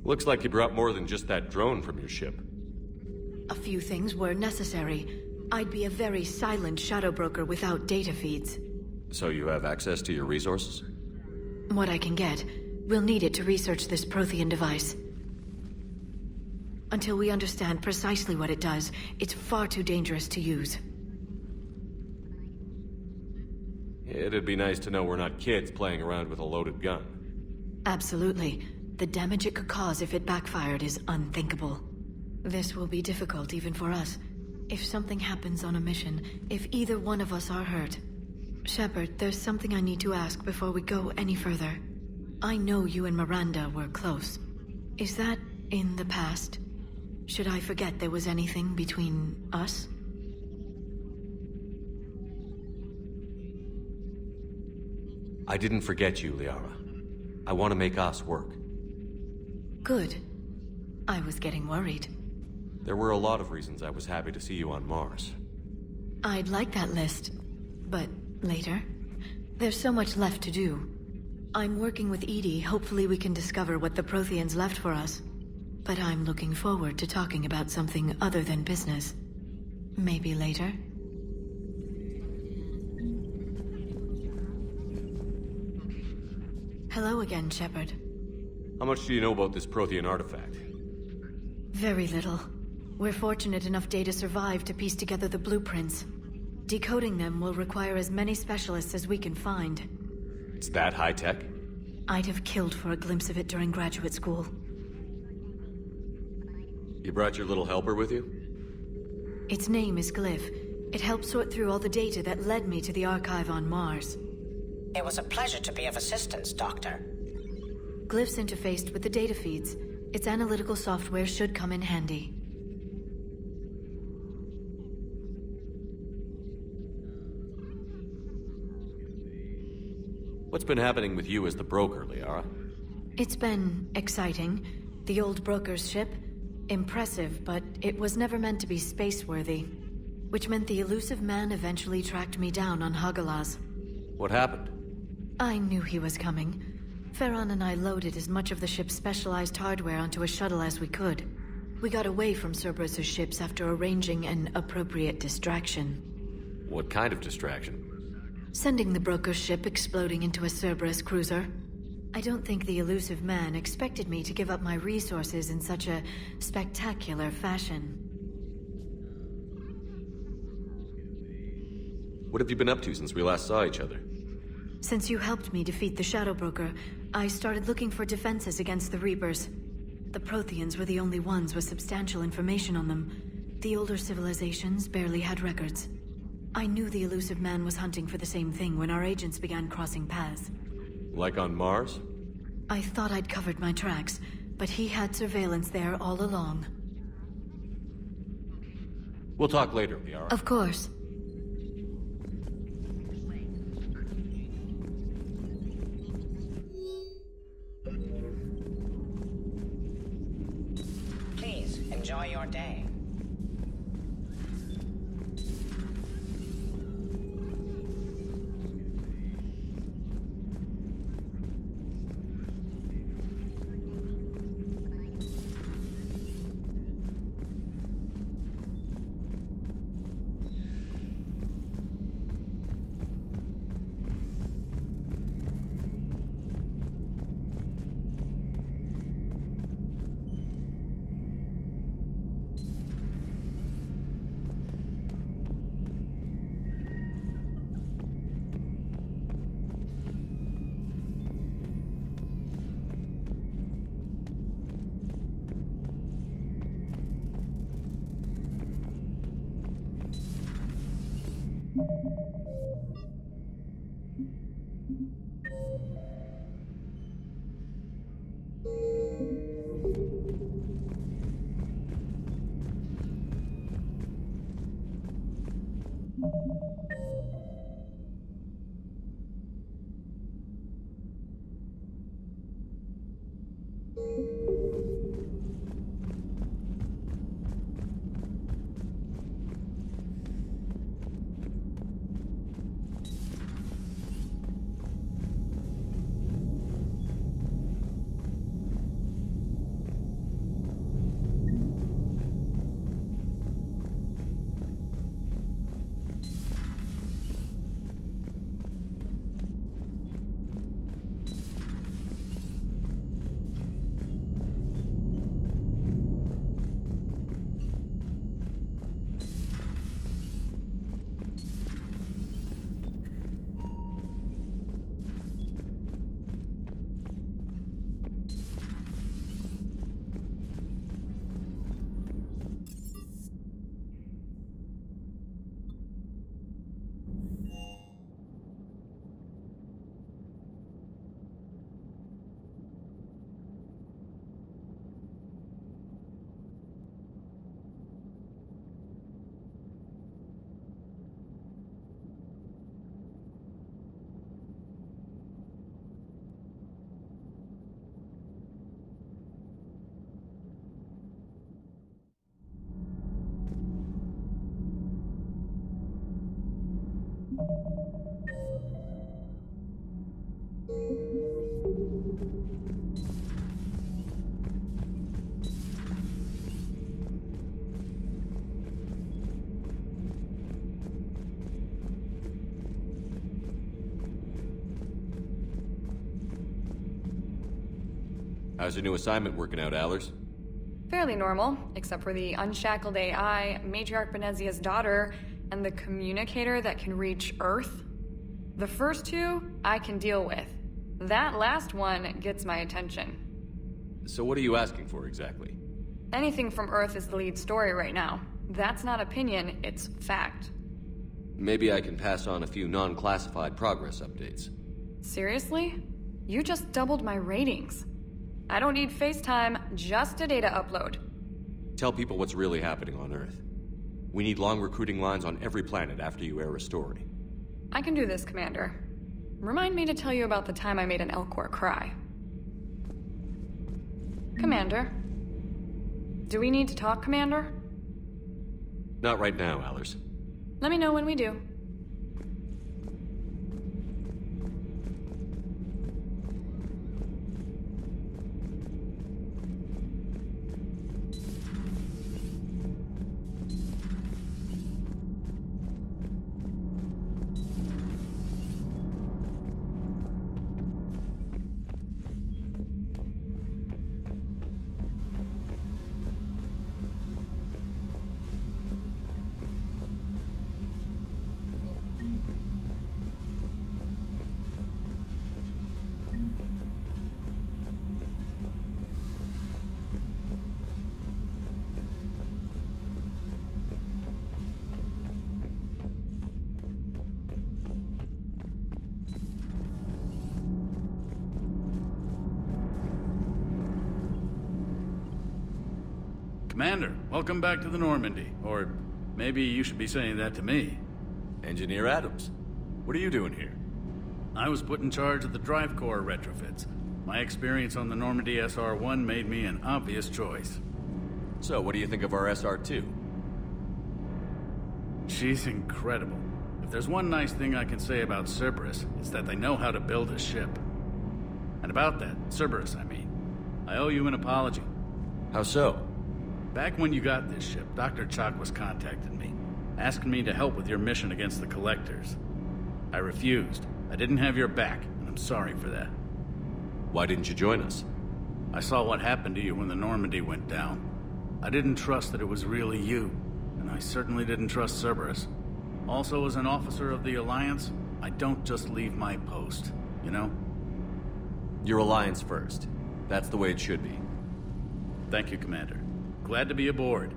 Looks like you brought more than just that drone from your ship. A few things were necessary. I'd be a very silent shadow broker without data feeds. So you have access to your resources? What I can get. We'll need it to research this Prothean device. Until we understand precisely what it does, it's far too dangerous to use. It'd be nice to know we're not kids playing around with a loaded gun. Absolutely. The damage it could cause if it backfired is unthinkable. This will be difficult even for us. If something happens on a mission, if either one of us are hurt. Shepard, there's something I need to ask before we go any further. I know you and Miranda were close. Is that in the past? Should I forget there was anything between us? I didn't forget you, Liara. I want to make us work. Good. I was getting worried. There were a lot of reasons I was happy to see you on Mars. I'd like that list, but later. There's so much left to do. I'm working with Edie. Hopefully we can discover what the Protheans left for us. But I'm looking forward to talking about something other than business. Maybe later? Hello again, Shepard. How much do you know about this Prothean artifact? Very little. We're fortunate enough Data survived to piece together the blueprints. Decoding them will require as many specialists as we can find. It's that high-tech? I'd have killed for a glimpse of it during graduate school. You brought your little helper with you? Its name is Glyph. It helped sort through all the data that led me to the archive on Mars. It was a pleasure to be of assistance, Doctor. Glyph's interfaced with the data feeds. Its analytical software should come in handy. What's been happening with you as the broker, Liara? It's been exciting. The old broker's ship? Impressive, but it was never meant to be space-worthy. Which meant the elusive man eventually tracked me down on Hagalaz. What happened? I knew he was coming. Farron and I loaded as much of the ship's specialized hardware onto a shuttle as we could. We got away from Cerberus's ships after arranging an appropriate distraction. What kind of distraction? Sending the broker's ship exploding into a Cerberus cruiser. I don't think the elusive man expected me to give up my resources in such a spectacular fashion. What have you been up to since we last saw each other? Since you helped me defeat the Shadow Broker, I started looking for defenses against the Reapers. The Protheans were the only ones with substantial information on them. The older civilizations barely had records. I knew the elusive man was hunting for the same thing when our agents began crossing paths. Like on Mars? I thought I'd covered my tracks, but he had surveillance there all along. We'll talk later, Liara. Of course. Please, enjoy your day. How's your new assignment working out, Allers? Fairly normal, except for the unshackled AI, Matriarch Benezia's daughter, and the communicator that can reach Earth. The first two, I can deal with. That last one gets my attention. So what are you asking for exactly? Anything from Earth is the lead story right now. That's not opinion, it's fact. Maybe I can pass on a few non-classified progress updates. Seriously? You just doubled my ratings. I don't need FaceTime, just a data upload. Tell people what's really happening on Earth. We need long recruiting lines on every planet after you air a story. I can do this, Commander. Remind me to tell you about the time I made an Elcor cry. Commander? Do we need to talk, Commander? Not right now, Allers. Let me know when we do. Commander, welcome back to the Normandy. Or maybe you should be saying that to me. Engineer Adams, what are you doing here? I was put in charge of the drive core retrofits. My experience on the Normandy SR-1 made me an obvious choice. So, what do you think of our SR-2? She's incredible. If there's one nice thing I can say about Cerberus, it's that they know how to build a ship. And about that, Cerberus, I mean, I owe you an apology. How so? Back when you got this ship, Dr. Chakwas contacted me, asking me to help with your mission against the Collectors. I refused. I didn't have your back, and I'm sorry for that. Why didn't you join us? I saw what happened to you when the Normandy went down. I didn't trust that it was really you, and I certainly didn't trust Cerberus. Also, as an officer of the Alliance, I don't just leave my post, you know? Your Alliance first. That's the way it should be. Thank you, Commander. Glad to be aboard.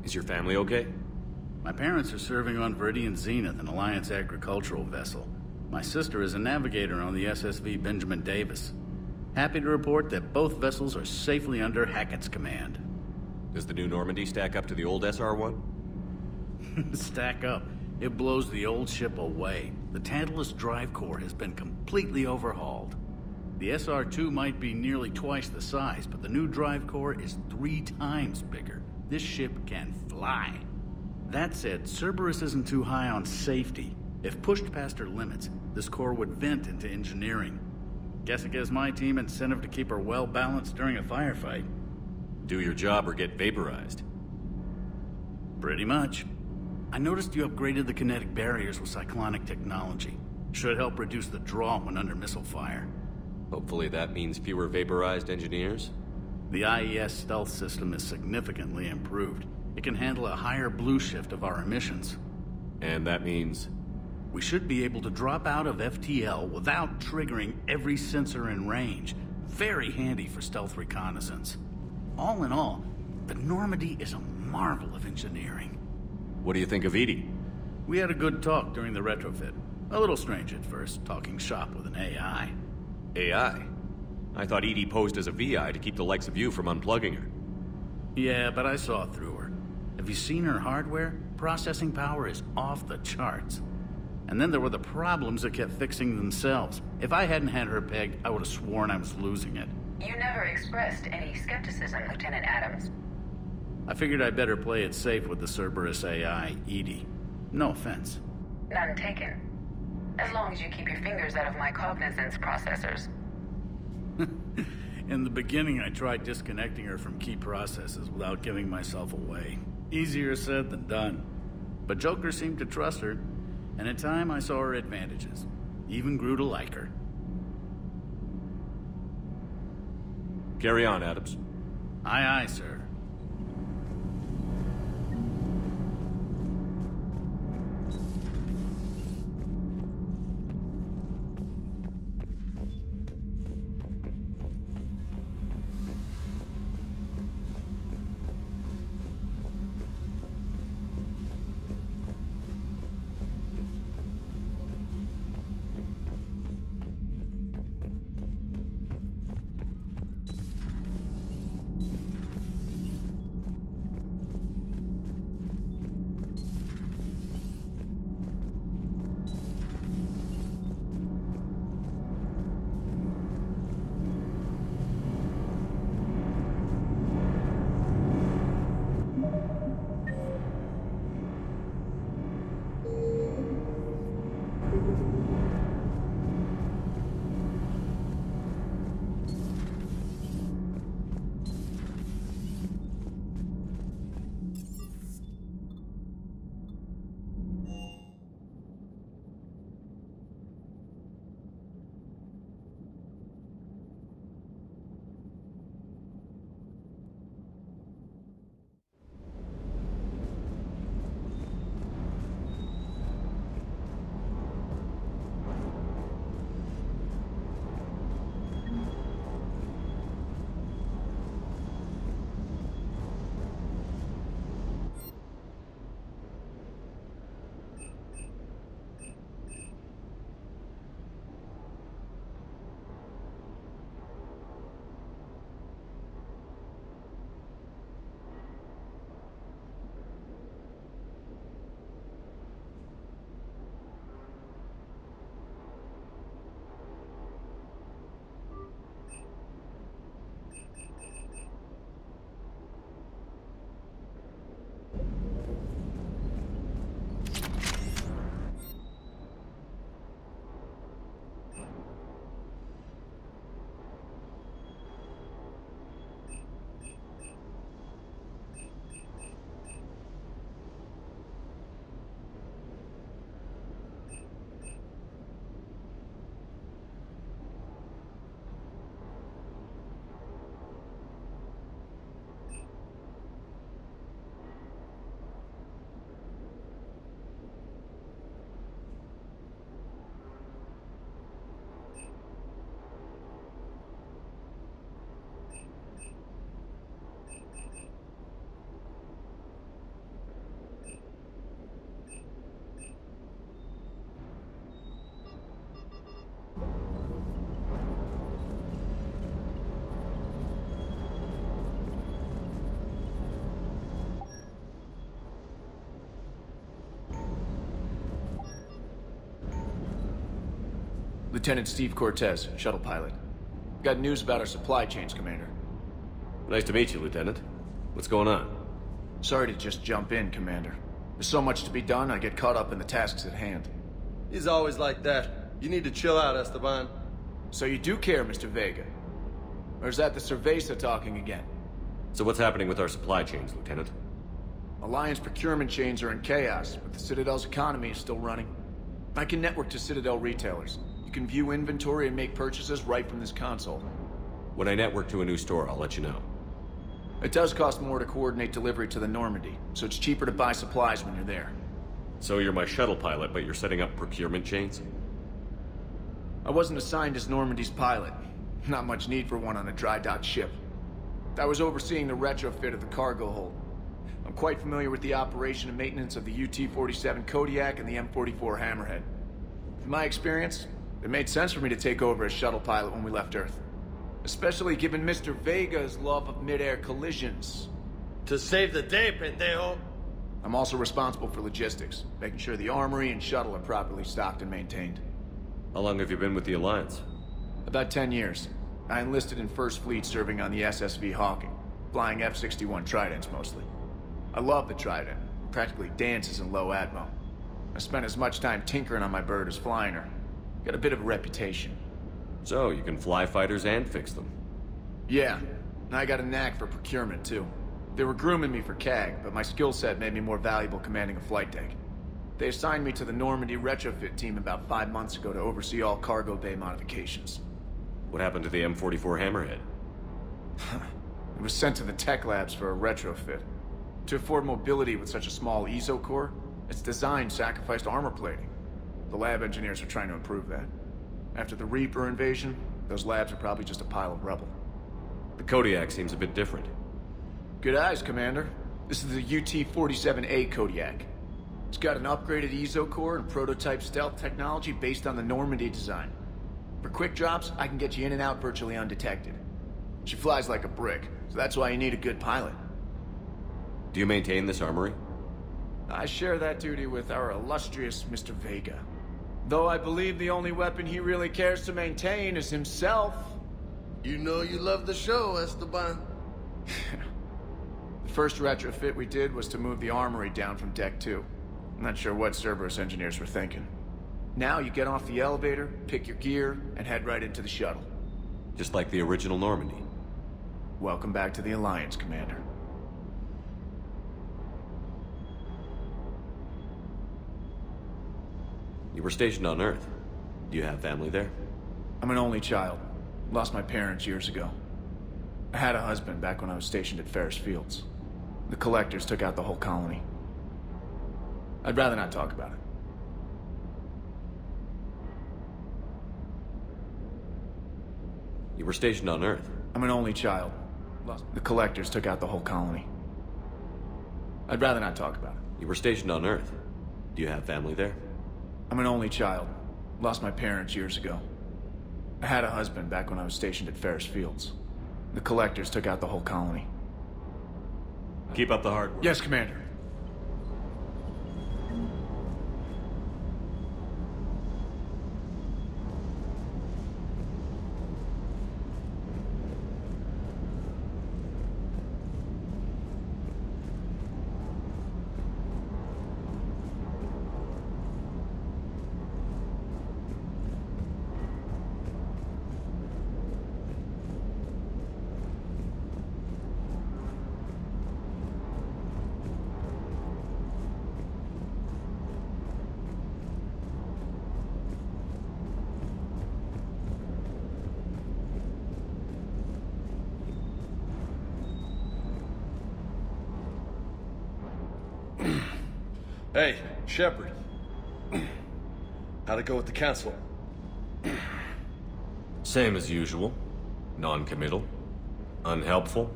Is your family okay? My parents are serving on Viridian Zenith, an Alliance agricultural vessel. My sister is a navigator on the SSV Benjamin Davis. Happy to report that both vessels are safely under Hackett's command. Does the new Normandy stack up to the old SR-1? Stack up. It blows the old ship away. The Tantalus drive core has been completely overhauled. The SR-2 might be nearly twice the size, but the new drive core is 3 times bigger. This ship can fly. That said, Cerberus isn't too high on safety. If pushed past her limits, this core would vent into engineering. Guess it gives my team incentive to keep her well-balanced during a firefight. Do your job or get vaporized. Pretty much. I noticed you upgraded the kinetic barriers with cyclonic technology. Should help reduce the draw when under missile fire. Hopefully that means fewer vaporized engineers? The IES stealth system is significantly improved. It can handle a higher blue shift of our emissions. And that means? We should be able to drop out of FTL without triggering every sensor in range. Very handy for stealth reconnaissance. All in all, the Normandy is a marvel of engineering. What do you think of Edie? We had a good talk during the retrofit. A little strange at first, talking shop with an AI. AI? I thought Edie posed as a VI to keep the likes of you from unplugging her. Yeah, but I saw through her. Have you seen her hardware? Processing power is off the charts. And then there were the problems that kept fixing themselves. If I hadn't had her pegged, I would have sworn I was losing it. You never expressed any skepticism, Lieutenant Adams. I figured I'd better play it safe with the Cerberus AI, Edie. No offense. None taken. As long as you keep your fingers out of my cognizance processors. In the beginning, I tried disconnecting her from key processes without giving myself away. Easier said than done. But Joker seemed to trust her, and in time I saw her advantages. Even grew to like her. Carry on, Adams. Aye, aye, sir. Lieutenant Steve Cortez, shuttle pilot. Got news about our supply chains, Commander. Nice to meet you, Lieutenant. What's going on? Sorry to just jump in, Commander. There's so much to be done, I get caught up in the tasks at hand. He's always like that. You need to chill out, Esteban. So you do care, Mr. Vega? Or is that the Cerveza talking again? So what's happening with our supply chains, Lieutenant? Alliance procurement chains are in chaos, but the Citadel's economy is still running. I can network to Citadel retailers. You can view inventory and make purchases right from this console. When I network to a new store, I'll let you know. It does cost more to coordinate delivery to the Normandy, so it's cheaper to buy supplies when you're there. So you're my shuttle pilot, but you're setting up procurement chains? I wasn't assigned as Normandy's pilot. Not much need for one on a dry dock ship. I was overseeing the retrofit of the cargo hold. I'm quite familiar with the operation and maintenance of the UT-47 Kodiak and the M44 Hammerhead. In my experience, it made sense for me to take over as shuttle pilot when we left Earth. Especially given Mr. Vega's love of mid-air collisions. To save the day, pendejo. I'm also responsible for logistics, making sure the armory and shuttle are properly stocked and maintained. How long have you been with the Alliance? About 10 years. I enlisted in First Fleet serving on the SSV Hawking, flying F-61 Tridents mostly. I love the Trident. It practically dances in low atmo. I spent as much time tinkering on my bird as flying her. Got a bit of a reputation. So, you can fly fighters and fix them? Yeah, and I got a knack for procurement too. They were grooming me for CAG, but my skill set made me more valuable commanding a flight deck. They assigned me to the Normandy retrofit team about 5 months ago to oversee all cargo bay modifications. What happened to the M44 Hammerhead? It was sent to the tech labs for a retrofit. To afford mobility with such a small ESO core, its design sacrificed armor plating. The lab engineers are trying to improve that. After the Reaper invasion, those labs are probably just a pile of rubble. The Kodiak seems a bit different. Good eyes, Commander. This is the UT-47A Kodiak. It's got an upgraded ESO core and prototype stealth technology based on the Normandy design. For quick drops, I can get you in and out virtually undetected. She flies like a brick, so that's why you need a good pilot. Do you maintain this armory? I share that duty with our illustrious Mr. Vega. Though I believe the only weapon he really cares to maintain is himself. You know you love the show, Esteban. The first retrofit we did was to move the armory down from Deck 2. I'm not sure what Cerberus engineers were thinking. Now you get off the elevator, pick your gear, and head right into the shuttle. Just like the original Normandy. Welcome back to the Alliance, Commander. You were stationed on Earth. Do you have family there? I'm an only child. Lost my parents years ago. I had a husband back when I was stationed at Ferris Fields. The Collectors took out the whole colony. I'd rather not talk about it. You were stationed on Earth. I'm an only child. The Collectors took out the whole colony. I'd rather not talk about it. You were stationed on Earth. Do you have family there? I'm an only child. Lost my parents years ago. I had a husband back when I was stationed at Ferris Fields. The Collectors took out the whole colony. Keep up the hard work. Yes, Commander. Hey, Shepard. How'd it go with the council? Same as usual. Non-committal. Unhelpful.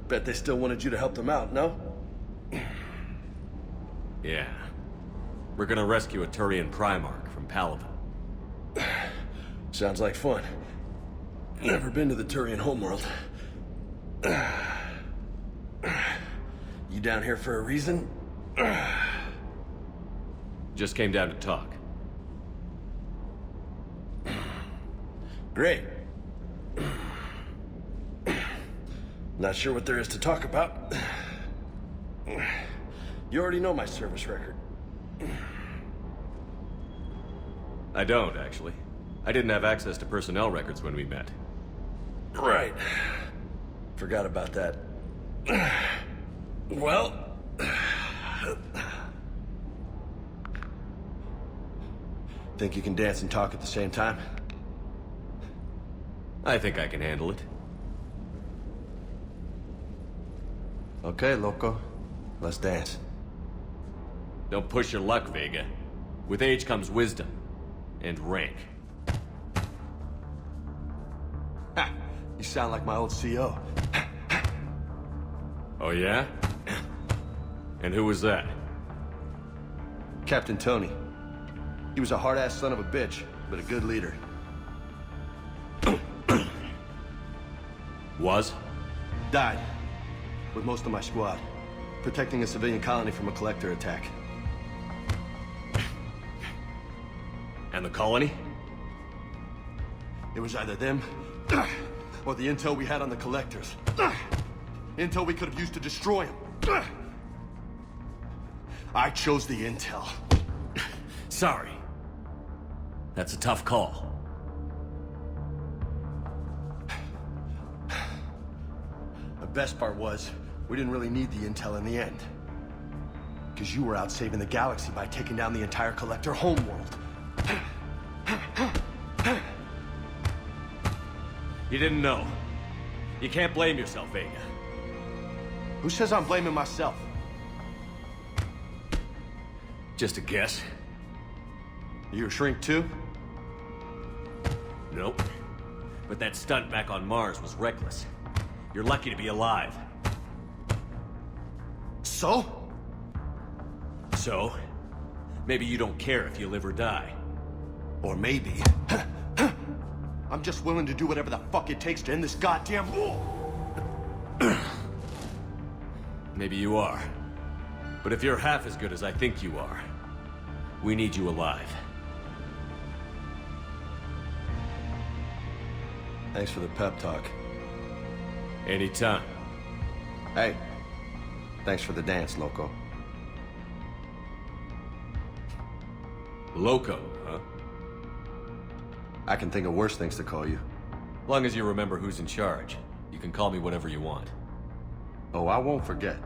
Bet they still wanted you to help them out, no? Yeah. We're gonna rescue a Turian Primarch from Paladin. Sounds like fun. Never been to the Turian homeworld. You down here for a reason? Just came down to talk. Great. Not sure what there is to talk about. You already know my service record. I don't, actually. I didn't have access to personnel records when we met. Right. Forgot about that. Well... Think you can dance and talk at the same time? I think I can handle it. Okay, loco. Let's dance. Don't push your luck, Vega. With age comes wisdom. And rank. Ha! You sound like my old CO. Oh yeah? And who was that? Captain Tony. He was a hard-ass son of a bitch, but a good leader. Was? Died. With most of my squad. Protecting a civilian colony from a collector attack. And the colony? It was either them, or the intel we had on the collectors. Intel we could have used to destroy them. I chose the intel. Sorry. That's a tough call. The best part was, we didn't really need the intel in the end. Because you were out saving the galaxy by taking down the entire collector homeworld. You didn't know. You can't blame yourself, Vega. Who says I'm blaming myself? Just a guess. You a shrink too? Nope. But that stunt back on Mars was reckless. You're lucky to be alive. So? So, maybe you don't care if you live or die. Or maybe... I'm just willing to do whatever the fuck it takes to end this goddamn war! Maybe you are. But if you're half as good as I think you are, we need you alive. Thanks for the pep talk. Anytime. Hey, thanks for the dance, Loco. Loco, huh? I can think of worse things to call you. Long as you remember who's in charge, you can call me whatever you want. Oh, I won't forget.